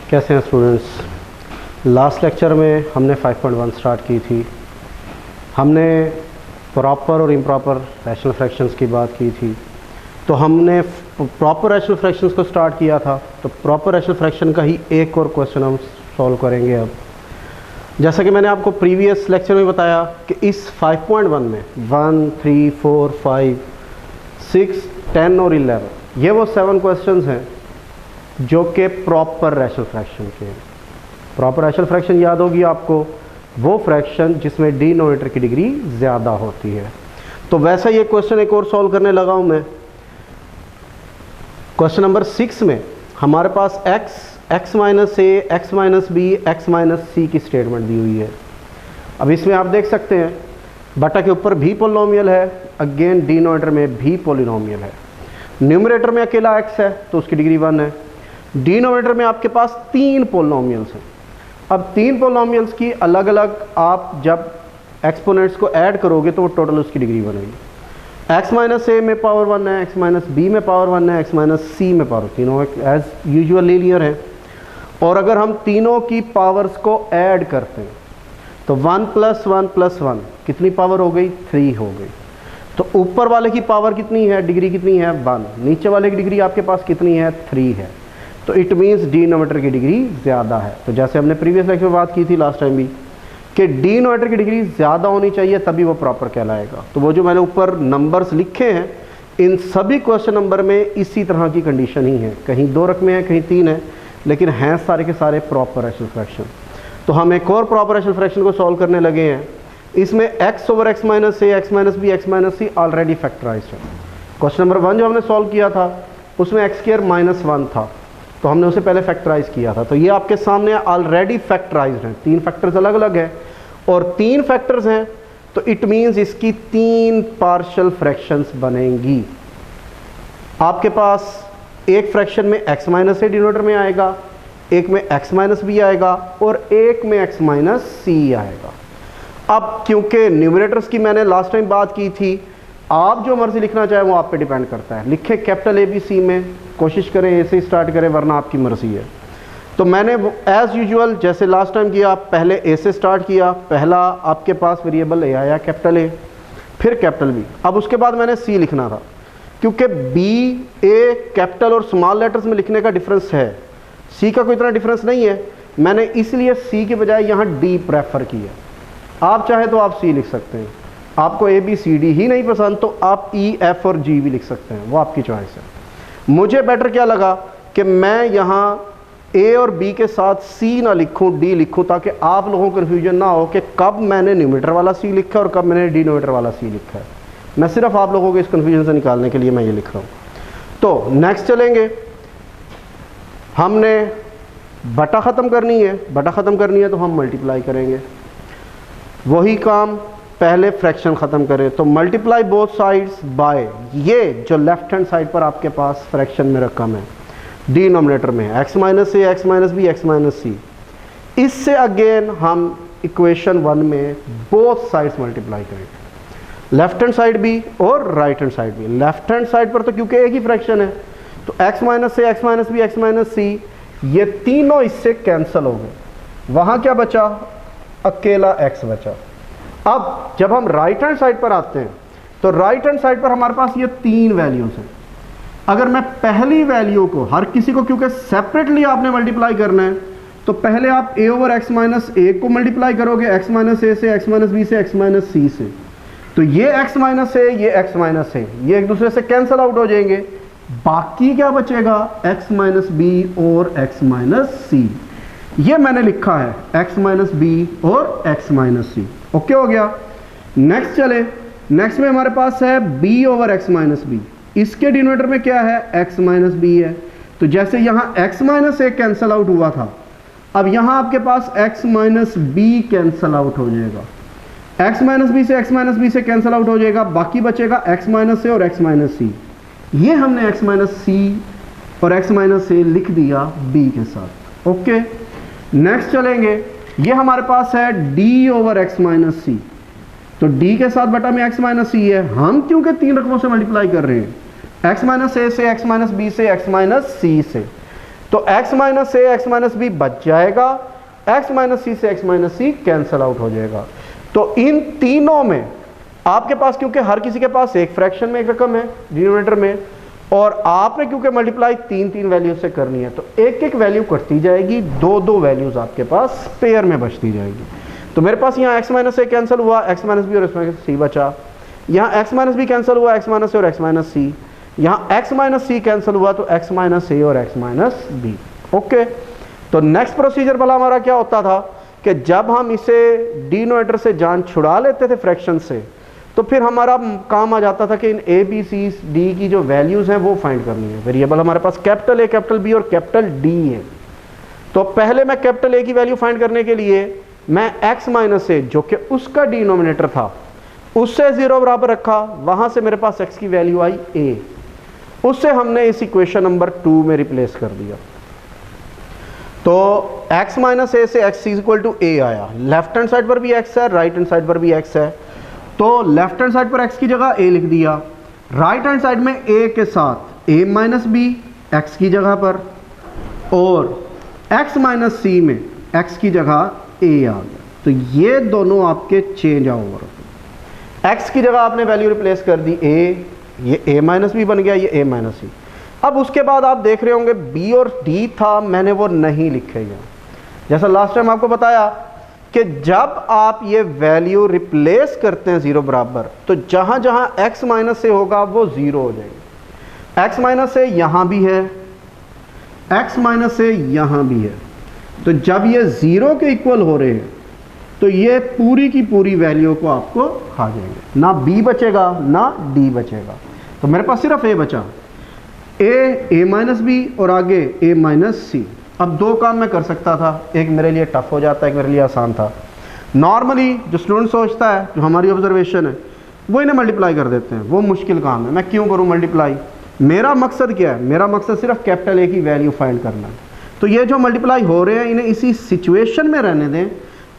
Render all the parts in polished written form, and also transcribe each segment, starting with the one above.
कैसे हैं students. Last lecture में हमने 5.1 स्टार्ट की थी। हमने प्रॉपर और इम्प्रॉपर रैशनल फ्रैक्शंस की बात की थी। तो हमने प्रॉपर रैशनल फ्रैक्शंस को स्टार्ट किया था, तो प्रॉपर रैशनल फ्रैक्शन का ही एक और क्वेश्चन हम सॉल्व करेंगे अब। जैसा कि मैंने आपको प्रीवियस लेक्चर में बताया कि इस 5.1 में 1, 3, 4, 5, 6, 10 और 11 ये वो 7 क्वेश्चंस हैं जो कि प्रॉपर रैशनल फ्रैक्शन के हैं। प्रॉपर रैशनल फ्रैक्शन याद होगी आपको, वो फ्रैक्शन जिसमें डिनोमिनेटर की डिग्री ज़्यादा होती है। तो वैसा ये क्वेश्चन एक और सॉल्व करने लगा हूँ मैं। क्वेश्चन नंबर 6 में हमारे पास x minus A, x minus B, x minus C की स्टेटमेंट दी हुई है। अब इसमें आप देख सकते हैं बटा के ऊपर भी पोलिनोमियल है, अगेन डिनोमिनेटर में भी पोलिनोमियल है। न्यूमरेटर में अकेला x है तो उसकी डिग्री 1 है। डिनोमिनेटर में आपके पास 3 पोलिनोमियल्स हैं। अब 3 पोलिनोमियल्स की अलग अलग आप जब एक्सपोनेंट्स को ऐड करोगे तो वो टोटल उसकी डिग्री बनेगी। x माइनस ए में पावर 1 है, x माइनस बी में पावर 1 है, x माइनस सी में पावर, तीनों एज यूजुअल लीनियर है। और अगर हम तीनों की पावर्स को ऐड करते हैं तो 1 + 1 + 1 कितनी पावर हो गई? 3 हो गई। तो ऊपर वाले की पावर कितनी है, डिग्री कितनी है? 1। नीचे वाले की डिग्री आपके पास कितनी है? 3 है। तो इट मीन्स डिनोमिनेटर की डिग्री ज़्यादा है। तो जैसे हमने प्रीवियस लेक्चर में बात की थी लास्ट टाइम भी कि डिनोमिनेटर की डिग्री ज़्यादा होनी चाहिए तभी वो प्रॉपर कहलाएगा। तो वो जो मैंने ऊपर नंबर्स लिखे हैं इन सभी क्वेश्चन नंबर में इसी तरह की कंडीशन ही है। कहीं 2 रकमें हैं, कहीं 3 है, लेकिन हैं सारे के सारे प्रॉपर रैशनल फ्रैक्शन। तो हम एक और प्रॉपर रैशनल फ्रैक्शन को सॉल्व करने लगे हैं। इसमें x/x minus A, x minus B, x minus C already factorised है। क्वेश्चन नंबर 1 जो हमने सॉल्व किया था उसमें x² - 1 था, तो हमने उसे पहले फैक्टराइज किया था। तो ये आपके सामने ऑलरेडी फैक्टराइज्ड हैं। 3 फैक्टर्स अलग अलग हैं और 3 फैक्टर्स हैं, तो इट मीन्स इसकी 3 पार्शियल फ्रैक्शंस बनेंगी। आपके पास एक फ्रैक्शन में x माइनस ए डिनोमिनेटर में आएगा, एक में x माइनस बी आएगा और एक में x माइनस सी आएगा। अब क्योंकि न्यूमरेटर्स की मैंने लास्ट टाइम बात की थी, आप जो मर्जी लिखना चाहे वो आप पे डिपेंड करता है। लिखे कैपिटल ए बी सी में, कोशिश करें ए से स्टार्ट करें, वरना आपकी मर्जी है। तो मैंने एज़ यूजुअल जैसे लास्ट टाइम किया, पहले ए से स्टार्ट किया। पहला आपके पास वेरिएबल ए आया कैपिटल ए, फिर कैपिटल बी। अब उसके बाद मैंने सी लिखना था, क्योंकि बी, ए, कैपिटल और स्मॉल लेटर्स में लिखने का डिफरेंस है, सी का कोई इतना डिफरेंस नहीं है। मैंने इसलिए सी के बजाय यहाँ डी प्रेफर किया। आप चाहे तो आप सी लिख सकते हैं। आपको ए बी सी डी ही नहीं पसंद तो आप ई एफ और जी भी लिख सकते हैं, वो आपकी चॉइस है। मुझे बेटर क्या लगा कि मैं यहाँ ए और बी के साथ सी ना लिखूं, डी लिखूं, ताकि आप लोगों को कन्फ्यूजन ना हो कि कब मैंने न्यूमरेटर वाला सी लिखा है और कब मैंने डिनोमिनेटर वाला सी लिखा है। मैं सिर्फ आप लोगों को इस कन्फ्यूजन से निकालने के लिए मैं ये लिख रहा हूँ। तो नेक्स्ट चलेंगे, हमने बटा ख़त्म करनी है। बटा ख़त्म करनी है तो हम मल्टीप्लाई करेंगे। वही काम पहले फ्रैक्शन ख़त्म करें, तो मल्टीप्लाई बोथ साइड्स बाय ये जो लेफ्ट हैंड साइड पर आपके पास फ्रैक्शन में रकम है डिनोमिनेटर में x minus A, x minus B, x minus C. इससे अगेन हम इक्वेशन 1 में बोथ साइड्स मल्टीप्लाई करेंगे, लेफ्ट हैंड साइड भी और राइट हैंड साइड भी। लेफ्ट हैंड साइड पर तो क्योंकि एक ही फ्रैक्शन है तो x minus A, x minus B, x minus C ये तीनों इससे कैंसिल हो गए। वहाँ क्या बचा? अकेला x बचा। अब जब हम राइट हैंड साइड पर आते हैं तो राइट हैंड साइड पर हमारे पास ये 3 वैल्यूज हैं। अगर मैं पहली वैल्यू को, हर किसी को क्योंकि सेपरेटली आपने मल्टीप्लाई करना है, तो पहले आप a ओवर x माइनस ए को मल्टीप्लाई करोगे, x माइनस ए से, x माइनस बी से, x माइनस सी से। तो ये x माइनस ए, ये x माइनस ए, ये एक दूसरे से कैंसिल आउट हो जाएंगे। बाकी क्या बचेगा? x माइनस बी और x माइनस सी। ये मैंने लिखा है x माइनस बी और x माइनस सी। ओके हो गया। नेक्स्ट चले, नेक्स्ट में हमारे पास है b over x minus B. इसके डिनोमिनेटर में क्या है? x माइनस बी है। तो जैसे यहाँ x minus A cancel out हुआ था, अब यहाँ आपके पास x minus B cancel out हो जाएगा। x माइनस बी से x माइनस बी से कैंसिल आउट हो जाएगा, बाकी बचेगा x माइनस ए और x माइनस सी। ये हमने x माइनस सी और x माइनस ए लिख दिया b के साथ। ओके, नेक्स्ट चलेंगे, ये हमारे पास है d over x minus C. तो d के साथ बटा में x माइनस सी है। हम क्योंकि 3 रकमों से मल्टीप्लाई कर रहे हैं, x माइनस ए से, x माइनस बी से, x माइनस सी से। तो x माइनस ए एक्स माइनस बी बच जाएगा, x माइनस सी से x माइनस सी कैंसिल आउट हो जाएगा। तो इन तीनों में आपके पास, क्योंकि हर किसी के पास एक फ्रैक्शन में एक रकम है डिनोमिनेटर में, और आपने क्योंकि मल्टीप्लाई तीन तीन वैल्यू से करनी है, तो एक एक वैल्यू कटती जाएगी, दो दो वैल्यूज आपके पास पेयर में बचती जाएगी। तो मेरे पास यहाँ x माइनस ए कैंसिल हुआ, x माइनस बी और x माइनस सी बचा। यहाँ x माइनस बी कैंसिल हुआ, x माइनस ए और x माइनस सी। यहाँ x माइनस सी कैंसिल हुआ तो x माइनस ए और x माइनस बी। ओके, तो नेक्स्ट प्रोसीजर भला हमारा क्या होता था कि जब हम इसे डिनोमिनेटर से जान छुड़ा लेते थे फ्रैक्शन से, तो फिर हमारा काम आ जाता था कि इन ए बी सी डी की जो वैल्यूज़ हैं वो फाइंड करनी है। वेरिएबल हमारे पास कैपिटल ए, कैपिटल बी और कैपिटल डी है। तो पहले मैं कैपिटल ए की वैल्यू फाइंड करने के लिए मैं x माइनस ए, जो कि उसका डिनोमिनेटर था, उससे 0 बराबर रखा, वहाँ से मेरे पास x की वैल्यू आई a, उससे हमने इस इक्वेशन नंबर 2 में रिप्लेस कर दिया। तो x माइनस ए से x इक्वल टू a आया। लेफ्ट हैंड साइड पर भी x है, राइट हैंड साइड पर भी x है, तो लेफ्ट हैंड साइड पर x की जगह a लिख दिया, राइट हैंड साइड में a के साथ a माइनस बी x की जगह पर, और x माइनस सी में x की जगह a आ गया। तो ये दोनों आपके चेंज ओवर, x की जगह आपने वैल्यू रिप्लेस कर दी a, ये a माइनस बी बन गया, ये a माइनस सी। अब उसके बाद आप देख रहे होंगे b और d था, मैंने वो नहीं लिखे यहाँ। जैसा लास्ट टाइम आपको बताया कि जब आप ये वैल्यू रिप्लेस करते हैं 0 बराबर, तो जहाँ जहाँ x माइनस से होगा वो 0 हो जाएगा। x माइनस से यहाँ भी है, x माइनस से यहाँ भी है, तो जब ये 0 के इक्वल हो रहे हैं तो ये पूरी की पूरी वैल्यू को आपको खा जाएंगे, ना b बचेगा ना d बचेगा। तो मेरे पास सिर्फ a बचा, a माइनस बी और आगे a माइनस सी। अब दो काम मैं कर सकता था, एक मेरे लिए टफ हो जाता है, एक मेरे लिए आसान था। नॉर्मली जो स्टूडेंट सोचता है, जो हमारी ऑब्जर्वेशन है, वो इन्हें मल्टीप्लाई कर देते हैं, वो मुश्किल काम है, मैं क्यों करूँ मल्टीप्लाई। मेरा मकसद क्या है, मेरा मकसद सिर्फ कैपिटल ए की वैल्यू फाइंड करना है। तो ये जो मल्टीप्लाई हो रहे हैं इन्हें इसी सिचुएशन में रहने दें।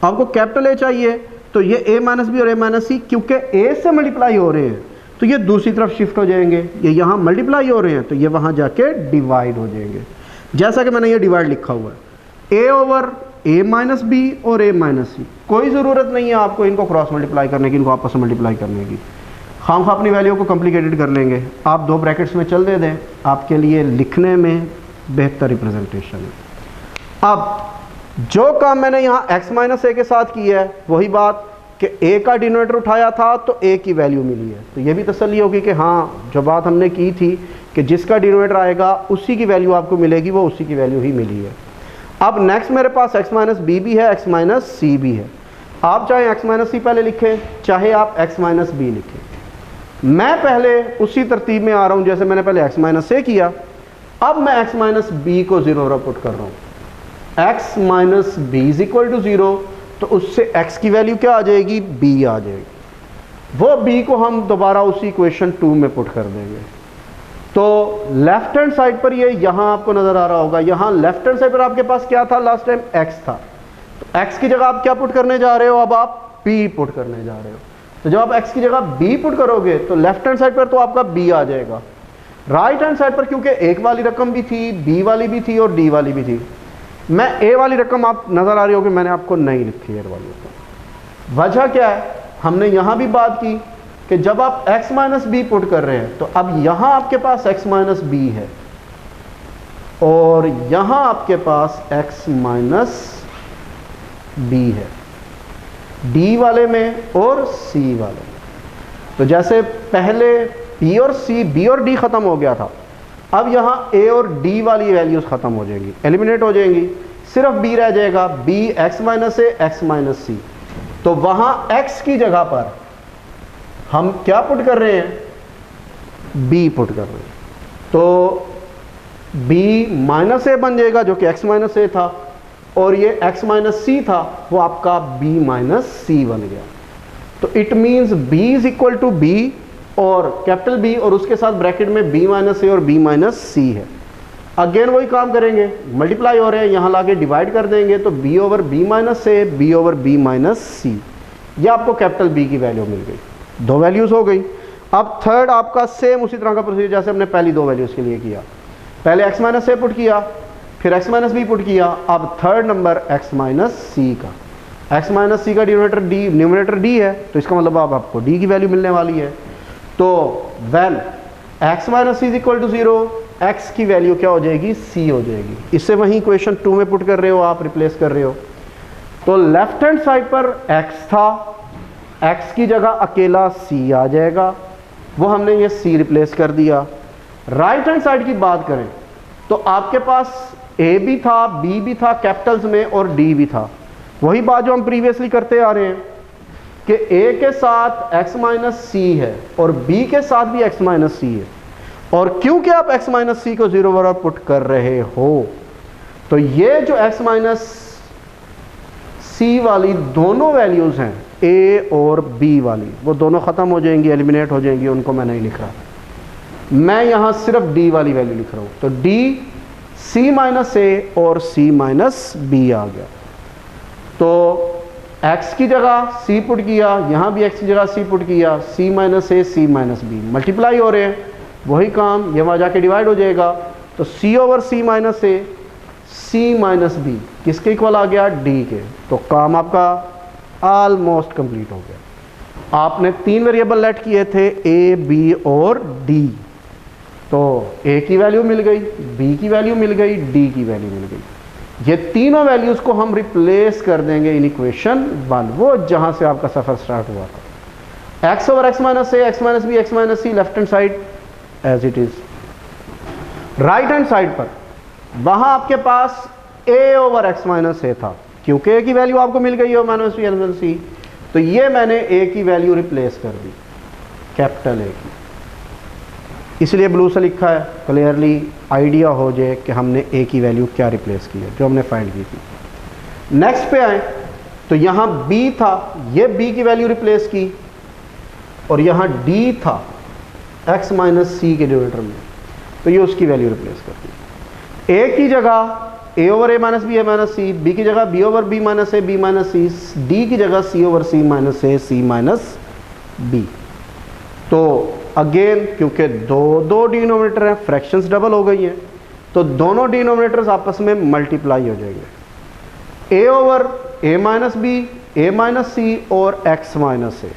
आपको कैपिटल ए चाहिए तो ये a माइनस बी और a माइनस सी, क्योंकि a से मल्टीप्लाई हो रहे हैं तो ये दूसरी तरफ शिफ्ट हो जाएंगे, ये यहाँ मल्टीप्लाई हो रहे हैं तो ये वहाँ जाके डिवाइड हो जाएंगे। जैसा कि मैंने ये डिवाइड लिखा हुआ है, a over a minus B और a माइनस सी। कोई ज़रूरत नहीं है आपको इनको क्रॉस मल्टीप्लाई करने की, इनको आपस में मल्टीप्लाई करने की। हम अपनी वैल्यू को कॉम्प्लिकेटेड कर लेंगे, आप दो ब्रैकेट्स में चल दे दें, आपके लिए लिखने में बेहतर रिप्रेजेंटेशन है। अब जो काम मैंने यहाँ x माइनस ए के साथ किया है, वही बात कि a का डिनोमिनेटर उठाया था तो a की वैल्यू मिली है, तो ये भी तसल्ली होगी कि हाँ जो बात हमने की थी कि जिसका डिनोमिनेटर आएगा उसी की वैल्यू आपको मिलेगी, वो उसी की वैल्यू ही मिली है। अब नेक्स्ट मेरे पास x माइनस बी भी है, x माइनस सी भी है। आप चाहे x माइनस सी पहले लिखें, चाहे आप x माइनस बी लिखें। मैं पहले उसी तरतीब में आ रहा हूँ जैसे मैंने पहले x माइनस ए किया। अब मैं x माइनस बी को 0 पर पुट कर रहा हूँ। x minus B is equal to 0, तो उससे x की वैल्यू क्या आ जाएगी, b आ जाएगी। वो b को हम दोबारा उसी इक्वेशन 2 में पुट कर देंगे। तो लेफ्ट हैंड साइड पर ये यहाँ आपको नजर आ रहा होगा, यहाँ लेफ्ट हैंड साइड पर आपके पास क्या था लास्ट टाइम, x था। तो x की जगह आप क्या पुट करने जा रहे हो, अब आप b पुट करने जा रहे हो। तो जब आप x की जगह b पुट करोगे तो लेफ्ट हैंड साइड पर तो आपका b आ जाएगा। राइट हैंड साइड पर क्योंकि एक वाली रकम भी थी, b वाली भी थी और d वाली भी थी, मैं a वाली रकम आप नजर आ रही होगी मैंने आपको नहीं लिखी है वाली रकम। वजह क्या है, हमने यहाँ भी बात की कि जब आप x माइनस बी पुट कर रहे हैं तो अब यहाँ आपके पास x माइनस बी है और यहाँ आपके पास x माइनस बी है, d वाले में और c वाले में। तो जैसे पहले b और c, b और d खत्म हो गया था, अब यहाँ a और d वाली वैल्यूज खत्म हो जाएंगी, एलिमिनेट हो जाएंगी, सिर्फ b रह जाएगा, b x minus a x minus c। तो वहाँ x की जगह पर हम क्या पुट कर रहे हैं, b पुट कर रहे हैं। तो b माइनस a बन जाएगा जो कि x माइनस a था, और ये x माइनस c था वो आपका b माइनस c बन गया। तो it means b is equal to b और कैपिटल B और उसके साथ ब्रैकेट में b माइनस ए और b माइनस सी है। अगेन वही काम करेंगे, मल्टीप्लाई हो रहे हैं, यहाँ लाके डिवाइड कर देंगे तो b over b minus A, b over b minus C, ये आपको कैपिटल B की वैल्यू मिल गई। दो वैल्यूज़ हो गई। अब थर्ड आपका सेम उसी तरह का प्रोसीजर जैसे हमने पहली दो वैल्यूज़ के लिए किया। पहले x माइनस ए पुट किया, फिर x माइनस बी पुट किया। अब थर्ड नंबर x माइनस सी का, x माइनस सी का न्यूमरेटर d है, तो इसका मतलब अब आपको d की वैल्यू मिलने वाली है। तो when x minus C is equal to 0, x की वैल्यू क्या हो जाएगी, c हो जाएगी। इससे वही इक्वेशन 2 में पुट कर रहे हो आप, रिप्लेस कर रहे हो। तो लेफ्ट हैंड साइड पर x था, x की जगह अकेला c आ जाएगा, वो हमने ये c रिप्लेस कर दिया। राइट हैंड साइड की बात करें तो आपके पास a भी था, b भी था कैपिटल्स में, और d भी था। वही बात जो हम प्रीवियसली करते आ रहे हैं कि a के साथ x माइनस सी है और b के साथ भी x माइनस सी है, और क्योंकि आप x माइनस सी को 0 बराबर पुट कर रहे हो, तो ये जो x माइनस सी वाली दोनों वैल्यूज हैं a और b वाली, वो दोनों ख़त्म हो जाएंगी, एलिमिनेट हो जाएंगी, उनको मैं नहीं लिख रहा, मैं यहाँ सिर्फ d वाली वैल्यू लिख रहा हूँ। तो d c माइनस ए और c माइनस बी आ गया। तो x की जगह c पुट किया, यहाँ भी x की जगह c पुट किया, c minus A c minus B multiply हो रहे हैं, वही काम ये वहाँ जाके डिवाइड हो जाएगा। तो c over c minus A c minus B किसके इक्वल आ गया, d के। तो काम आपका ऑलमोस्ट कंप्लीट हो गया। आपने 3 वेरिएबल लेट किए थे a, b और d, तो a की वैल्यू मिल गई, b की वैल्यू मिल गई, d की वैल्यू मिल गई। ये तीनों वैल्यूज को हम रिप्लेस कर देंगे इन इक्वेशन 1, वो जहां से आपका सफर स्टार्ट हुआ था। x over x minus A, x minus B, x minus C, left hand side as it is. Right hand side पर वहां आपके पास a over x minus A था, क्योंकि a की वैल्यू आपको मिल गई है माइनस बी माइनस सी, तो ये मैंने a की वैल्यू रिप्लेस कर दी कैपिटल A की, इसलिए ब्लू से लिखा है, क्लियरली आइडिया हो जाए कि हमने a की वैल्यू क्या रिप्लेस की है जो हमने फाइंड की थी। नेक्स्ट पे आए तो यहाँ b था, ये b की वैल्यू रिप्लेस की, और यहाँ d था x माइनस सी के डिनोमिनेटर में, तो ये उसकी वैल्यू रिप्लेस कर दी। a की जगह a over a minus B a minus C, b की जगह b over b minus a b minus C, d की जगह c over c minus a c minus b। तो अगेन क्योंकि दो डिनोमिनेटर हैं, फ्रैक्शंस डबल हो गई हैं, तो दोनों डिनोमिनेटर्स आपस में मल्टीप्लाई हो जाएंगे। a over a minus B, a minus C और x minus A,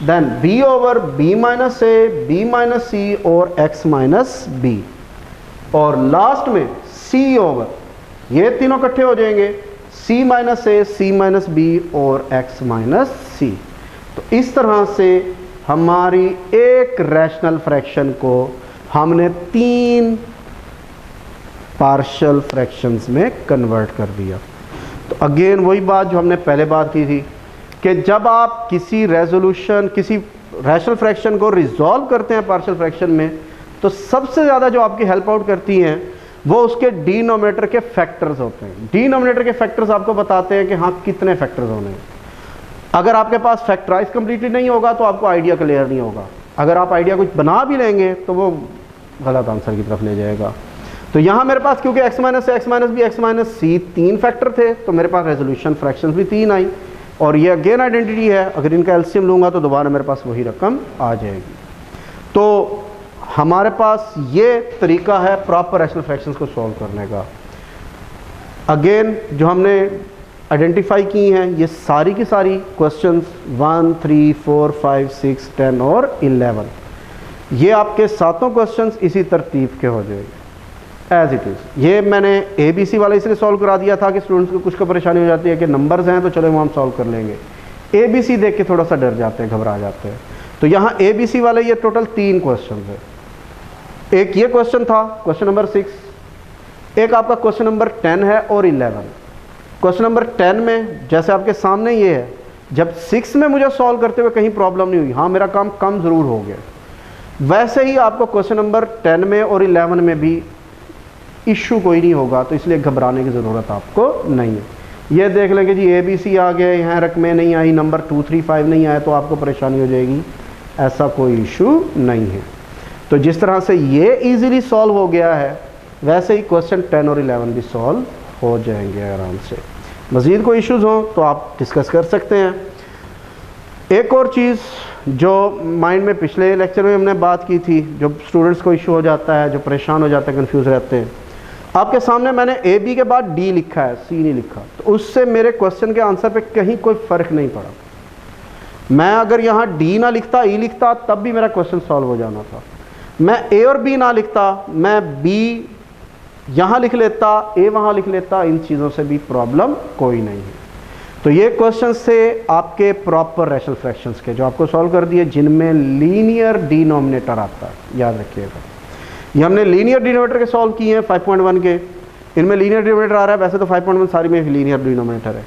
then b over b minus A, b minus C और x माइनस बी, और लास्ट में c ओवर, ये तीनों इकट्ठे हो जाएंगे, c minus A, c minus B और x माइनस सी। तो इस तरह से हमारी एक रैशनल फ्रैक्शन को हमने 3 पार्शियल फ्रैक्शंस में कन्वर्ट कर दिया। तो अगेन वही बात जो हमने पहले बात की थी कि जब आप किसी रैशनल फ्रैक्शन को रिजॉल्व करते हैं पार्शियल फ्रैक्शन में, तो सबसे ज़्यादा जो आपकी हेल्प आउट करती हैं वो उसके डिनोमिनेटर के फैक्टर्स होते हैं। डिनोमिनेटर के फैक्टर्स आपको बताते हैं कि हाँ कितने फैक्टर्स होने हैं। अगर आपके पास फैक्टराइज कंप्लीटली नहीं होगा तो आपको आइडिया क्लियर नहीं होगा, अगर आप आइडिया कुछ बना भी लेंगे तो वो गलत आंसर की तरफ ले जाएगा। तो यहाँ मेरे पास क्योंकि x minus A, x minus B, x minus C 3 factor थे, तो मेरे पास रेजोल्यूशन फ्रैक्शंस भी 3 आई, और ये अगेन आइडेंटिटी है, अगर इनका एलसीएम लूँगा तो दोबारा मेरे पास वही रकम आ जाएगी। तो हमारे पास ये तरीका है प्रॉपर रैशनल फ्रैक्शंस को सॉल्व करने का। अगेन जो हमने आइडेंटिफाई की हैं ये सारी की सारी क्वेश्चंस 1, 3, 4, 5, 6, 10 और 11, ये आपके सातों क्वेश्चंस इसी तरतीब के हो जाएंगे एज इट इज़। ये मैंने ABC वाला इसलिए सॉल्व करा दिया था कि स्टूडेंट्स को कुछ को परेशानी हो जाती है कि नंबर्स हैं तो चलो हम सॉल्व कर लेंगे, ABC देख के थोड़ा सा डर जाते हैं, घबरा जाते हैं। तो यहाँ ABC वाले ये टोटल 3 क्वेश्चन है। एक ये क्वेश्चन था क्वेश्चन नंबर 6, एक आपका क्वेश्चन नंबर 10 है और 11। क्वेश्चन नंबर 10 में जैसे आपके सामने ये है, जब 6 में मुझे सॉल्व करते हुए कहीं प्रॉब्लम नहीं हुई, हाँ मेरा काम कम ज़रूर हो गया, वैसे ही आपको क्वेश्चन नंबर 10 में और 11 में भी इशू कोई नहीं होगा, तो इसलिए घबराने की ज़रूरत आपको नहीं है। ये देख लेंगे जी ABC आ गए, यहाँ रकमें नहीं आई, नंबर 2, 3, 5 नहीं आए तो आपको परेशानी हो जाएगी, ऐसा कोई इशू नहीं है। तो जिस तरह से ये इजीली सॉल्व हो गया है, वैसे ही क्वेश्चन 10 और 11 भी सॉल्व हो जाएंगे आराम से। मज़ीद कोई इश्यूज़ हों तो आप डिस्कस कर सकते हैं। एक और चीज़ जो माइंड में पिछले लेक्चर में हमने बात की थी, जो स्टूडेंट्स को इशू हो जाता है, जो परेशान हो जाते हैं, कंफ्यूज रहते हैं, आपके सामने मैंने ए बी के बाद डी लिखा है, सी नहीं लिखा, तो उससे मेरे क्वेश्चन के आंसर पे कहीं कोई फ़र्क नहीं पड़ा। मैं अगर यहाँ डी ना लिखता, ई लिखता, तब भी मेरा क्वेश्चन सॉल्व हो जाना था। मैं ए और बी ना लिखता, मैं बी यहाँ लिख लेता, ए वहाँ लिख लेता, इन चीज़ों से भी प्रॉब्लम कोई नहीं है। तो ये क्वेश्चन से आपके प्रॉपर रैशनल फ्रैक्शंस के जो आपको सॉल्व कर दिए, जिनमें लीनियर डिनोमिनेटर आता है, याद रखिएगा। ये हमने लीनियर डिनोमिनेटर के सॉल्व किए हैं 5.1 के, इनमें लीनियर डिनोमिनेटर आ रहा है। वैसे तो 5.1 सारी में लीनियर डिनोमिनेटर है,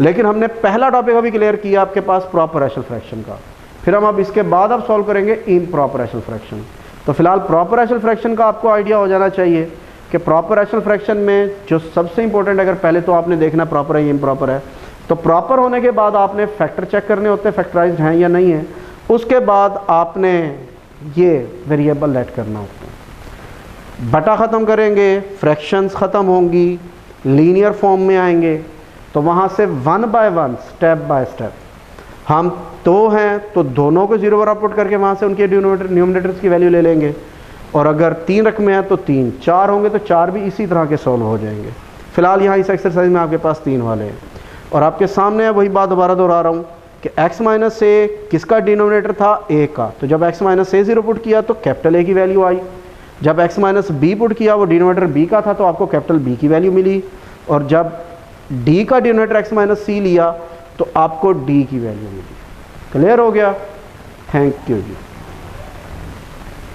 लेकिन हमने पहला टॉपिक अभी क्लियर किया आपके पास प्रॉपर रैशनल फ्रैक्शन का। फिर हम अब इसके बाद अब सॉल्व करेंगे इम्प्रॉपर रैशनल फ्रैक्शन। तो फिलहाल प्रॉपर रैशनल फ्रैक्शन का आपको आइडिया हो जाना चाहिए कि प्रॉपर रैशनल फ्रैक्शन में जो सबसे इंपॉर्टेंट, अगर पहले तो आपने देखना प्रॉपर है या इम्प्रॉपर है, तो प्रॉपर होने के बाद आपने फैक्टर चेक करने होते हैं, फैक्टराइज्ड हैं या नहीं है। उसके बाद आपने ये वेरिएबल लेट करना होता है। बटा ख़त्म करेंगे, फ्रैक्शंस ख़त्म होंगी, लीनियर फॉर्म में आएंगे, तो वहाँ से 1 बाय 1 स्टेप बाय स्टेप हम 2 हैं तो दोनों को 0 पर पुट करके वहाँ से उनके न्यूमरेटर्स की वैल्यू ले लेंगे, और अगर 3 रकमें हैं तो 3, 4 होंगे तो 4 भी इसी तरह के सॉल्व हो जाएंगे। फिलहाल यहाँ इस एक्सरसाइज में आपके पास 3 वाले हैं, और आपके सामने वही बात दोबारा दोहरा रहा हूँ कि x माइनस ए किसका डिनोमिनेटर था, a का। तो जब x माइनस ए 0 पुट किया तो कैपिटल A की वैल्यू आई। जब x माइनस बी पुट किया, वो डिनोमिनेटर b का था, तो आपको कैपिटल B की वैल्यू मिली। और जब d का डिनोमिनेटर x माइनस सी लिया तो आपको d की वैल्यू मिली। क्लियर हो गया? Thank you ji.